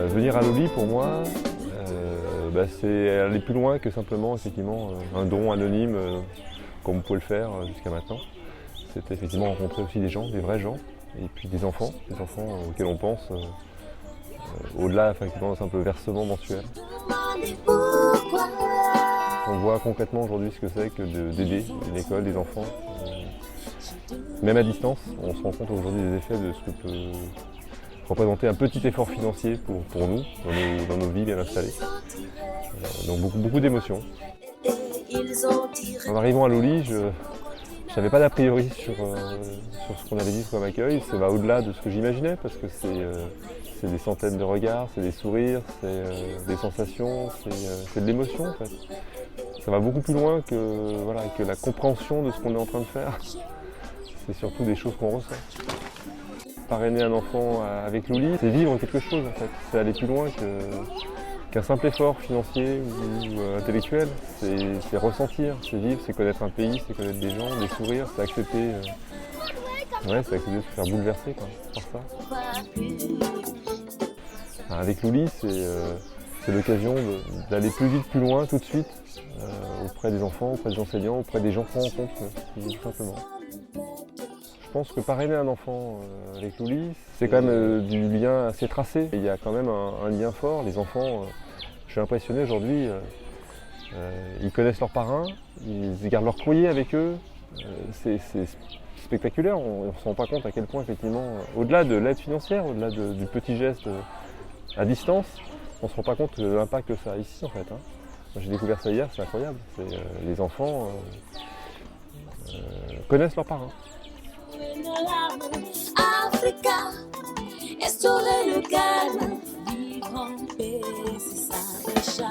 Venir à Loli pour moi, c'est aller plus loin que simplement effectivement, un don anonyme comme on peut le faire jusqu'à maintenant. C'était effectivement rencontrer aussi des gens, des vrais gens, et puis des enfants auxquels on pense au-delà effectivement d'un simple versement mensuel. On voit concrètement aujourd'hui ce que c'est que d'aider une école, des enfants. Même à distance, on se rend compte aujourd'hui des effets de ce que peut représenter un petit effort financier pour nous, dans nos vies bien installées. Donc beaucoup d'émotions. En arrivant à Loli, je n'avais pas d'a priori sur ce qu'on avait dit comme accueil. Ça va au-delà de ce que j'imaginais parce que c'est des centaines de regards, c'est des sourires, c'est des sensations, c'est de l'émotion en fait. Ça va beaucoup plus loin que la compréhension de ce qu'on est en train de faire. C'est surtout des choses qu'on ressent. Parrainer un enfant avec Loli, c'est vivre quelque chose en fait. C'est aller plus loin qu'un simple effort financier ou intellectuel. C'est ressentir, c'est vivre, c'est connaître un pays, c'est connaître des gens, des sourires, c'est accepter, c'est accepter de se faire bouleverser par ça. Avec Loli, c'est l'occasion d'aller plus vite, plus loin, tout de suite, auprès des enfants, auprès des enseignants, auprès des gens qu'on rencontre, tout simplement. Je pense que parrainer un enfant avec Loli, c'est quand même du lien assez tracé. Il y a quand même un lien fort. Les enfants, je suis impressionné aujourd'hui, ils connaissent leurs parrains, ils gardent leur courrier avec eux. C'est spectaculaire, on ne se rend pas compte à quel point effectivement, au-delà de l'aide financière, au-delà du petit geste à distance, on ne se rend pas compte de l'impact que ça a ici en fait. J'ai découvert ça hier, c'est incroyable. Les enfants connaissent leurs parrains. Africa, instaurer le calme, vivre en paix, c'est ça déjà.